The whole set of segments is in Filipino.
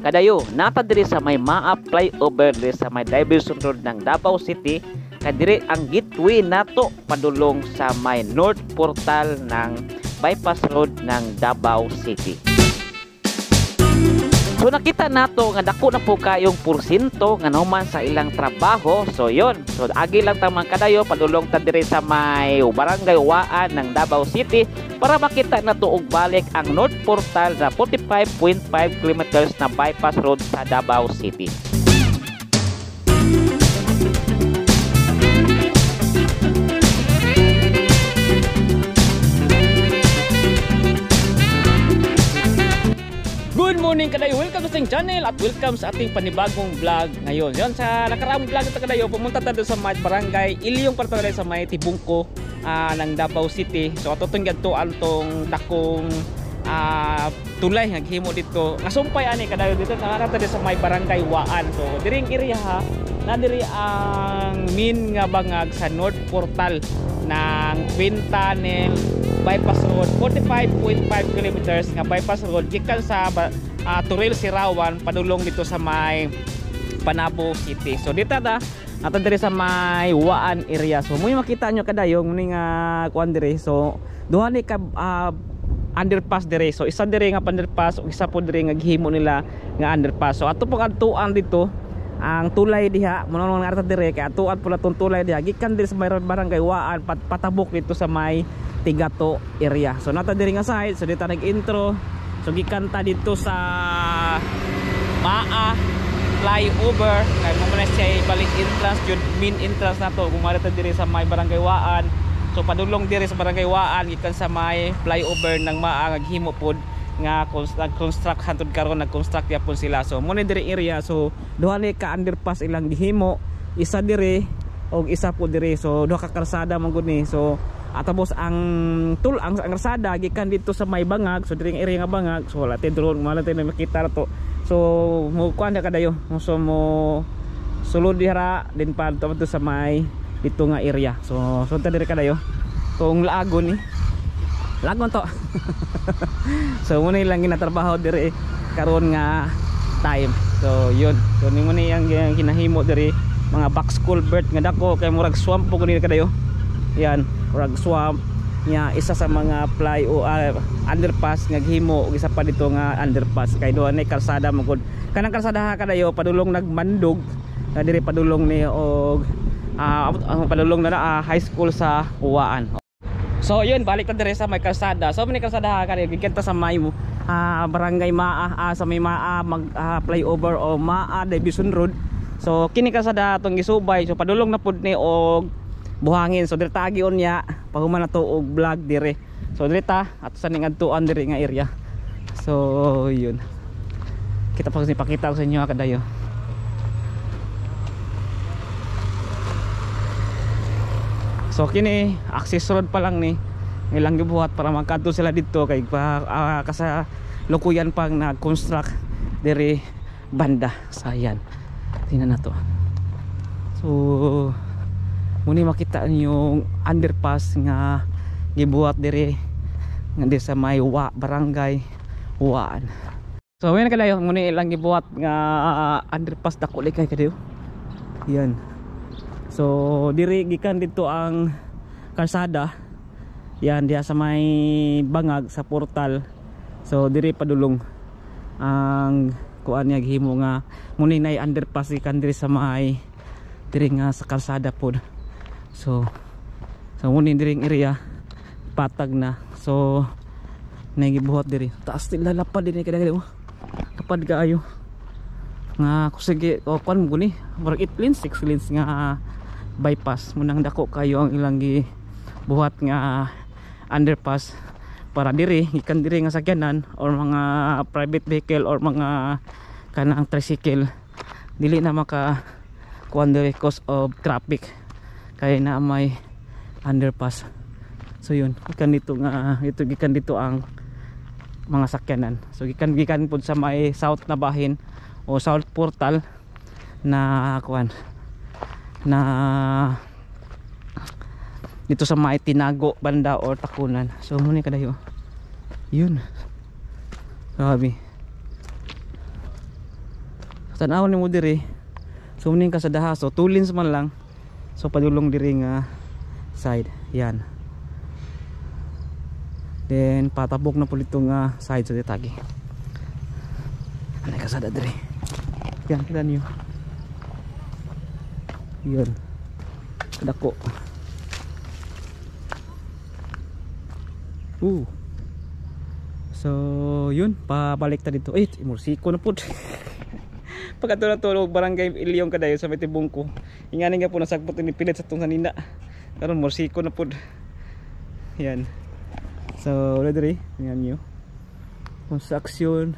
Kadayo, nata diri sa may Maa flyover diri sa may Diversion Road ng Davao City. Kadiri ang gateway nato padulong sa may North Portal ng Bypass Road ng Davao City. So nakita nato nga dako na po kayong porsyento nga naman sa ilang trabaho. So yon. So agi lang tamang kadayo padulong ta diri sa may Barangay Waan ng Davao City para makita nato og balik ang North Portal na 45.5 kilometers na bypass road sa Davao City. Good morning kadayo, welcome sa ating channel at welcome sa ating panibagong vlog ngayon. Yan, sa nakaraang vlog ito kadayo, pumunta tayo sa may barangay Ilyong Partogalay sa may Tibungko ng Davao City. So atutong gantuan tong dakong tulay naghimo dito. Nasumpay ani kadayo dito nakakata sa may barangay Waan. So diring area ha, na diri ang main nga bangag sa North Portal ng Twin Tunnel Bypass Road, 45.5 kilometers nga bypass road gikan sa Turil Sirawan padulong dito sa may Panabo City. So dito ta ato diri sa may Waan area. So mo makita nyo kadayo muni nga kuan diri. So duha ni ka underpass diri. So isa diri nga underpass ug isa po diri nga gihimo nila nga underpass. So ato pong adtuan dito ang tulay diha mo nang nga diri kay atuan pula tong tulay diha gikan diri sa may barangay Waan patabok dito sa may Tigato area. So nata diri nga side. So dito nag-intro. So gikan ta dito sa Maa flyover kay mo na siya balik entrance jud main entrance nato kung marita diri sa may barangay Waan. So padulong diri sa barangay Waan gikan sa may flyover ng Maa naghimo pod nga nag-construct hantud karon nag-construct yapon sila. So mo ni diri area. So duha ni ka underpass ilang gihimo, isa diri og isa po diri. So duha ka kalsada man gud ni. So atapos ang kalsada gikan dito sa may bangag. So diri area nga bangag. So wala tay drone wala tay makita to. So mo kuan kadayo. So mo sulod dira din pa to sa may dito nga area. So ta diri kadayo. Tong lagon ni. Lagon to. So muna lang ginatrabaho diri karon nga time. So yun. So ni muna yang kinahimo diri mga box culvert nga dako kay murag swamp po kuni kadayo. Yan, murag swamp nya isa sa mga underpass nga gihimo ug isa pa dito nga underpass kay duha ni kalsada magud. Kanang kalsada kadayo padulong nagmandog na diri padulong ni og padulong na high school sa Waan. So yun, balik ta diri sa may kalsada. So may kalsada kadayo gikan ta sa may barangay Maa sa may Maa flyover o Maa Diversion Road. So kini kalsada tong gisubay. So padulong na pud ni og buhangin. So diri tagion niya pahuman na to og vlog diri. So diri ta ato sa ning adtuan diri nga area. So yun. Kita pa kasi pakita ko sa inyo kadayo. So kini access road pa lang ni ilang gibuhat para magkadto sila dito kay kasa lukuyan pang nag-construct diri banda sayan. Tingnan nato. So muni makita niyo underpass nga gibuhat diri nga di sa may barangay Waan. So when kadayo muni ilang gibuhat nga underpass dako kay kadayo. Yan. So diri gikan dito ang kalsada. Yan diha sa may bangag sa portal. So diri padulong ang kuan niya gihimo nga muni nay underpass gikan diri sa may diri nga sa kalsada pod. So muni diri area patag na. So nagibuhat diri. Taas nila lapad din kada lapad kaayo. Nga kusige kuan mo ni murag 8 lanes 6 lanes nga bypass munang dako kayo ang ilang gibuhat nga underpass para diri gikan diri nga sakyanan or mga private vehicle or mga kanang tricycle dili na maka kuan diri cause of traffic kay na may underpass. So yun gikan dito nga gikan dito ang mga sakyanan. So gikan pud sa may south na bahin o south portal na kuan na dito sa may Tinago banda or Takunan. So muna kadayo. Yun. Grabe. Tanaw ni mo diri. So muna ka sa daha. So 2 lanes man lang. So padulong diri nga side. Yan. Then patabok na po dito nga side sa ditagi. Anay kasada diri. Yan kita niyo. Yun. Kadako. So yun, pabalik ta dito. Ay, imursiko na pud. Pagkato na tulog barangay Ilyong kadayo sa Metibong ko. Ingani nga po nasagpot ni pilit sa tong sanina. Karon mursiko na pud. Yan. So wala diri, yan niyo. Construction.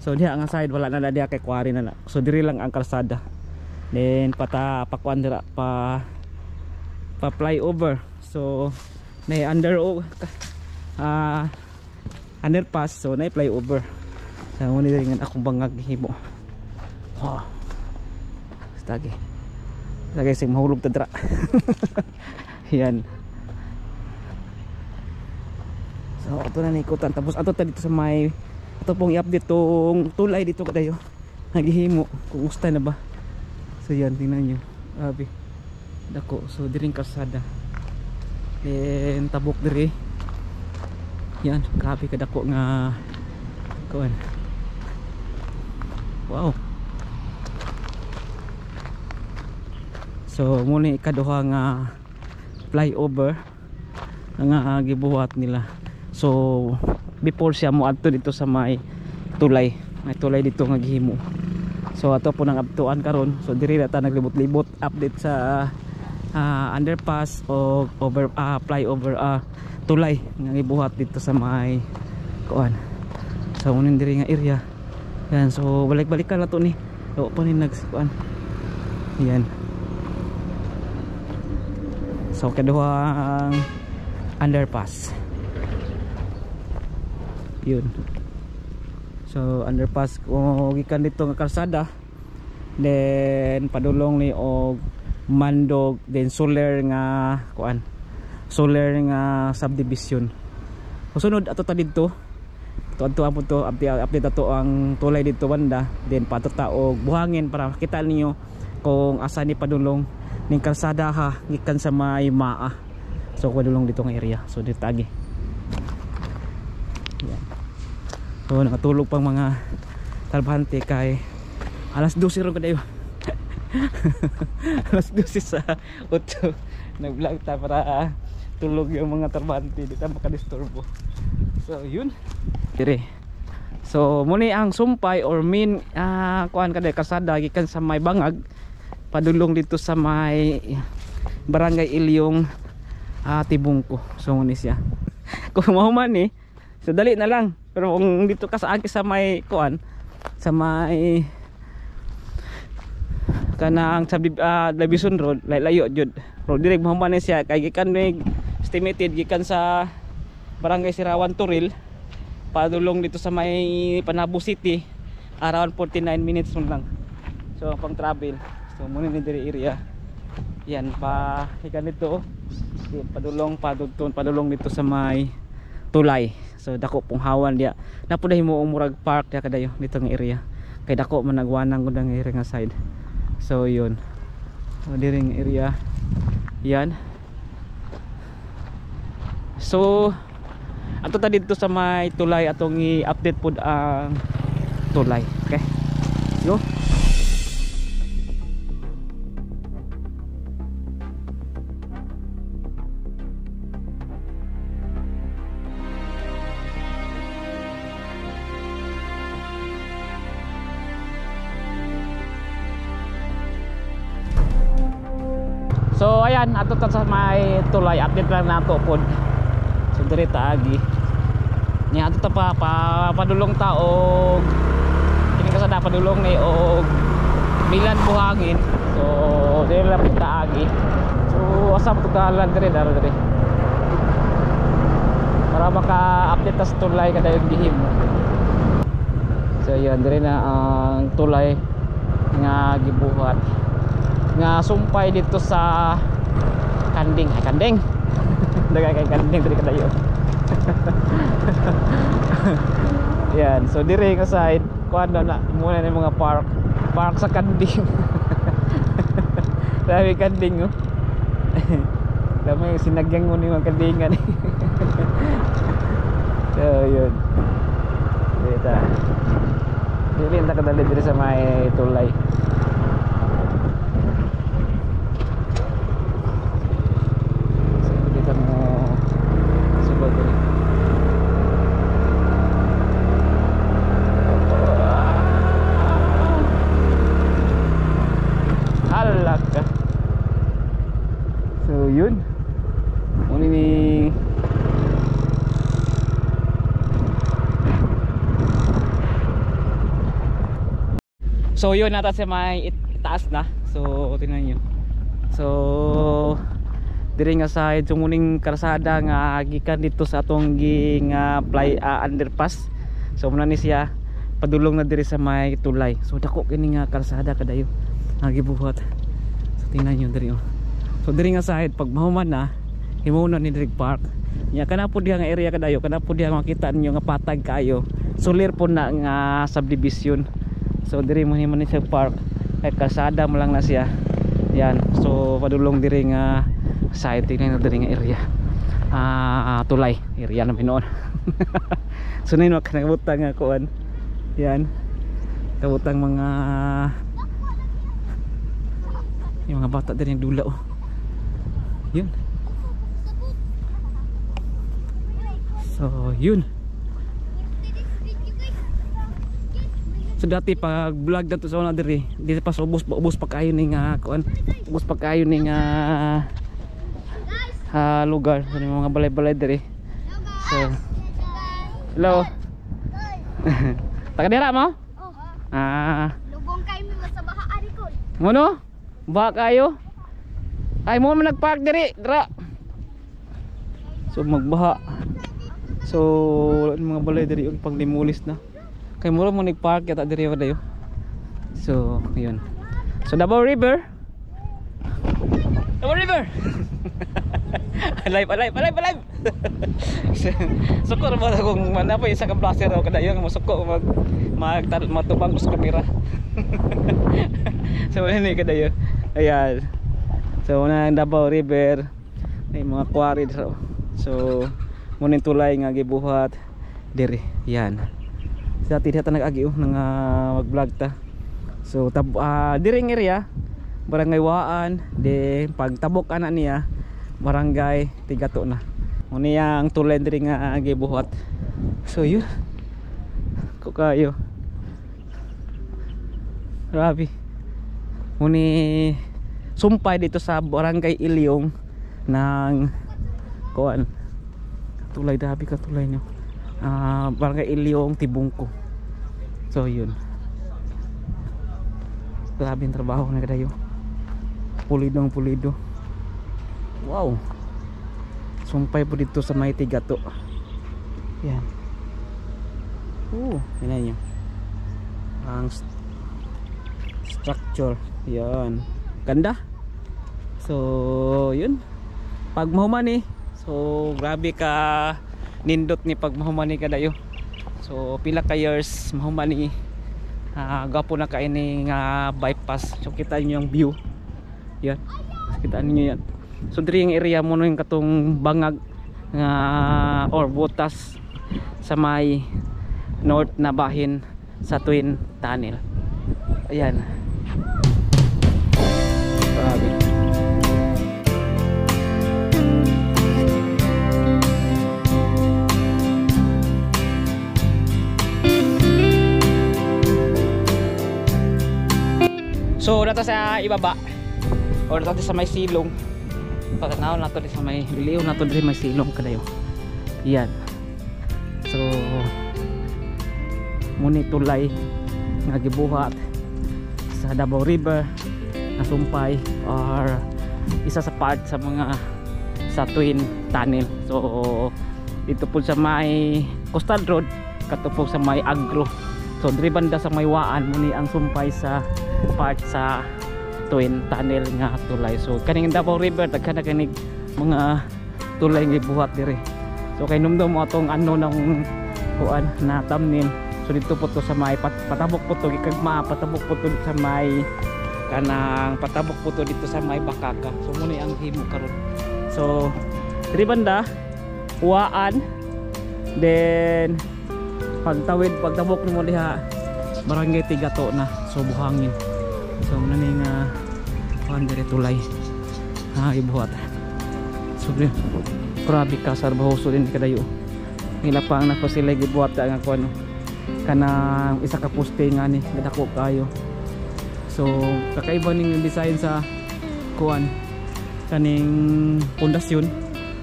So diha ang side wala na diha kay quarry na. So diri lang ang kalsada. Then pakuan dira pa flyover. So na underpass, so na flyover. So mo diri nga akong bangag himo. Oh. Lagi sing mahulog ta dira. Yan. So ato na nikutan tapos ato ta dito sa may ato pong i-update tong tulay dito kadayo. Naghihimo kung gusto na ba. So yan tingnan niyo. Abi. Dako so diring kalsada. Then tabok diri. Yan, grabe kadako nga kuan. Wow. So muna ikaduha nga flyover nga gibuhat nila. So before siya mo adto dito sa may tulay dito nga gihimo. So ato po nang abtuan karon. So diri na ta naglibot-libot update sa underpass o flyover tulay nga gibuhat dito sa may kuan. So unin diri nga area. Yan, so balik-balikan na to ni. Do pa ni nagkuan. Yan. So kaduhang underpass. Yun. So underpass kung gikan dito nga kalsada. Then padulong ni og Mandog, then Soler nga kuan. Soler nga subdivision. Sunod ato ta didto. Tuadto apo to update ato ang tulay dito banda. Then patuta og buhangin para makita ninyo kung asa ni padulong ning kalsada ha gikan sa may Maa. So padulong dito nga area. So dito agi. Yan. So nakatulog pang mga trabahante kay alas 12 ron kadayo. Alas 12 sa 8 nag-vlog ta para tulog yung mga trabahante dito makadisturbo. So yun dire. So muni ang sumpay or main kuan kada kalsada gikan sa may Bangag padulong dito sa may barangay Ilyong Tibungko. So muni siya. Kung mahuman ni so dali na lang. Pero kung dito ka sa may kuan sa may kanang sa Davison Road layo jud. Pero direk mahuman ni siya kay gikan may estimated gikan sa barangay Sirawan Turil padulong dito sa may Panabo City around 49 minutes lang. So pang travel. So muna ni diri area. Yan pa ikan dito. Padulong dito sa may tulay. So dako pong hawan dia. Napuday mo murag park dia kadayo dito nga area. Kay dako man nagwanang gud ang area nga side. So yun. So diri nga area. Yan. So ato ta dito sa may tulay atong i-update pod ang tulay. Okay. Yo. So ayan, ato ta sa may tulay, update lang nato pod. So diri ta agi. Nya ato ta padulong ta og kini kasada padulong ni og bilan buhangin. So diri lang ta agi. So asa to dalan diri diri. Para maka-update ta sa tulay kada yung gihim. So ayan diri na ang tulay nga gibuhat nga sumpay dito sa Kanding, ay kanding. Dagay kay kanding diri kadayo. Yan, so dire nga side kuan na muna ni mga park sa kanding. Dami kanding oh. Dami sinagyang mo ni mga kandingan. So yun. Dito. Dili ta kadali dire sa may tulay. So yun. Muna ni so yun nata sa may itaas na. So tingnan nyo. So diri nga side sumuning karsada nga gikan dito sa atong underpass. So muna ni siya padulong na diri sa may tulay. So dako kini nga karsada kadayo nga gibuhat. So tingnan nyo diri oh. So diri nga side pag mahuman na himuon ni diri park. Nya kana po diha nga area kadayo, kana po diha makita ninyo nga patag kayo. Solir po na nga subdivision. So diri mo ni sa park ay kalsada mo lang na siya. Yan. So padulong diri nga side tingnan diri nga area. Tulay area na pinoon. So nino kanabutang nga kuan. Yan. Kabutang mga yung mga bata diri nga dula oh. Yun. So yun. So dati pag vlog dato sa una diri, dito pa sa ubos pa kayo ning kuan, ubos pa kayo ning lugar sa mga balay-balay diri. So hello. Taga dira mo? Lubong kay mi sa baha ari ko. Ngono? Baha kayo? Ay mo man nagpark diri, dira. So magbaha. So mga balay diri og pang limulis na. Kay mura mo nagpark yata diri dayo. So yun. So Davao River. Davao River. alive. Suko ra ba kung manapay isa ka placer o kadayo nga masuko matubang sa kamera. So ni kadayo. Ayan. So na Davao River may mga quarry dito. So muning tulay nga gibuhat diri. Yan. Sa tidak nag-agi nga mag-vlog ta. So diri nga area barangay Waan de pagtabok ana niya barangay Tigato na. Muni ang tulay diri nga gibuhat. So yun. Ko kayo. Grabe. Muni sumpay dito sa barangay Ilyong ng kuan. Tulay dabi ka tulay nyo. Barangay Ilyong Tibungko. So yun. Grabe yung trabaho na kadayo. Pulido. Wow. Sumpay po dito sa may Tigato. Yan. Tingnan nyo. Ang structure. Yan. Ganda. So yun. Pag mahumani. So grabe ka nindot ni pag mahumani kadayo. So pila ka years mahumani. Gapo na kaini nga bypass. So kita niyo yung view. Yan. Kita niyo yan. So diri yung area mo no yung katong bangag nga or butas sa may north na bahin sa Twin Tunnel. Ayan. Grabe. So nato sa ibaba or nato sa may silong. Pagkanaw nato sa may liw nato diri may silong kadayo. Yan. So muni tulay nga gibuhat sa Davao River na sumpay or isa sa part sa mga sa Twin Tunnel. So dito po sa may Coastal Road katupog sa may Agro. So diri banda sa may Waan muni ang sumpay sa part sa twin tunnel nga tulay. So kaning Davao River daghan na kanig mga tulay nga buhat dire. So kay numdum mo atong ano nang kuan na thumbnail. So dito po to sa may patabok po to gikagma, patabok po to sa may kanang patabok po to dito sa may Bakaka. So muna ang himo karon. So diri banda Uwaan, then pagtabok nimo diha Barangay Tigato na, so buhangin. So muna ning kuan dire tulay ibuhat. So grabe kasar bahoso din kadayo. Ngila pa ang nako sila gibuhat nga kuan kanang isa ka poste nga ni dako kayo. So kakaiba ning design sa kuan kaning pundasyon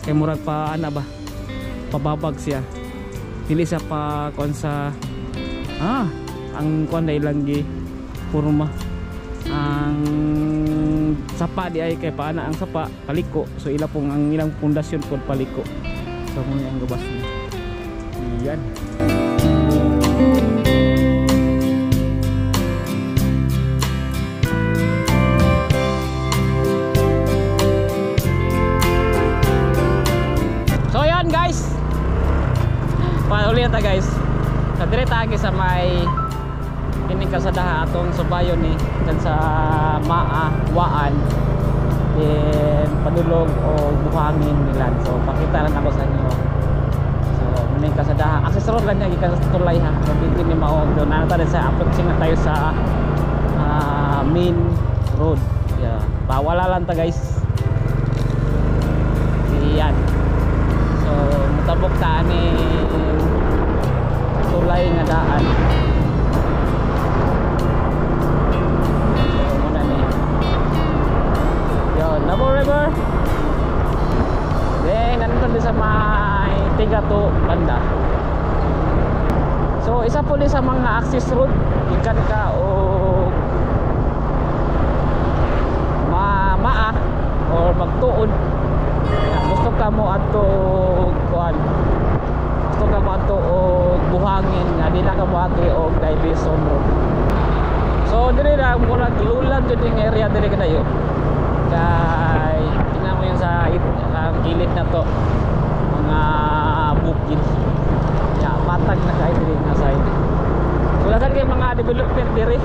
kay murag pa ana ba pababag siya, dili siya pa kuan sa ang kuan na ilang gi porma ang sapa di ay kay paana ang sapa paliko. So ila pong ang ilang pundasyon pod paliko. So mo ang gabas niya iyan. So yan guys, paulit ta guys, sa dire tagi sa may kining kasadaha atong subayon ni dyan sa Waan, then padulong o buhangin nilan. So pakita lang ako sa inyo. So kining kasadaha access road lang niya gikan sa tulay ha, so dito ni mao do na ta sa approaching na tayo sa main road. Yeah, bawala lang ta guys. Iyan. So mutabok ta ni tulay nga daan. Davao River, then nandun din sa may Tigato banda. So isa po din sa mga access road ikan ka o maa or magtuod gusto ka mo ato kuan, gusto ka mo ato o buhangin nga di na ka mo ato o Davison Road. So dire na mura lulan jud yung area dire kadayo. Kay tingnan mo yung sa gilid na to mga bukid ya patag na kahit rin na side. Wala kay mga development dire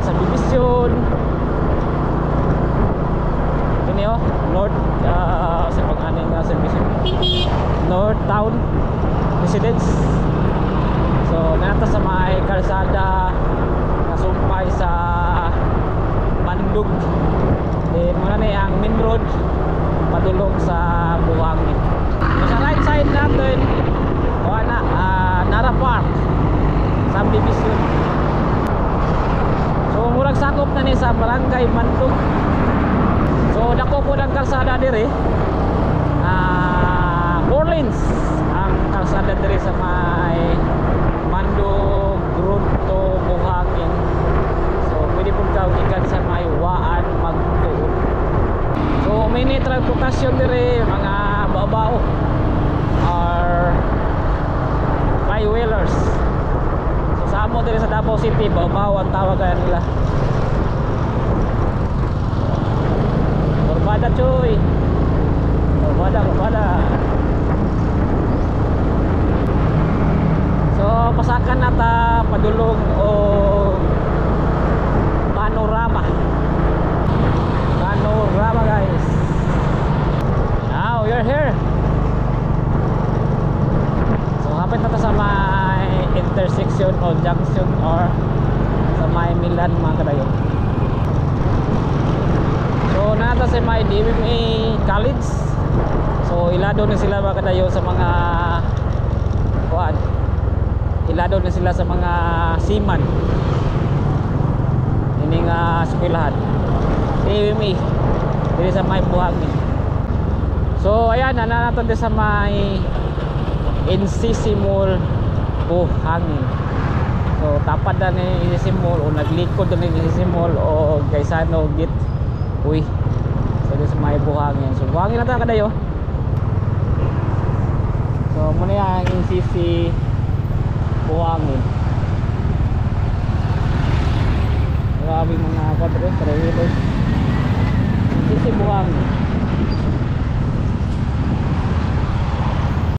subdivision ini north sa pag-aning subdivision North Town Residence. So nata sa may kalsada nasumpay sa Mandug, then muna na ang main road padulong sa Buhangin. So, sa right side natin Nara Park subdivision. So murag sakop na ni sa Barangay Mandug. So dako po ng kalsada dire 4 lanes ang kalsada dire sa may Mandug Road to Buhangin. Pwede po ka ikan sa may Waan magtuod. So mini transportasyon dire mga babao or five-wheelers. So sa amo dire sa Davao City babao ang tawagan nila. Kurbada choy, kurbada. So pasakan nata padulong o panorama guys. Now you're here. So hapit na ta sa may intersection o junction or sa may Milan mga kadayo. So nata sa may DMA College. So ilado na sila mga kadayo sa mga kuan, ilado na sila sa mga seaman ini nga eskwelahan DMA diri sa may Buhangin. So ayan na natin sa may NCC Mall Buhangin. So tapad na ni NCC Mall o naglikod na ni NCC Mall o Gaisano Gate uy. So diri sa may Buhangin. So Buhangin na ta kadayo. So muna yang NCC Buhangin. Maraming mga quadros, 3 wheelers. Sisibuhang.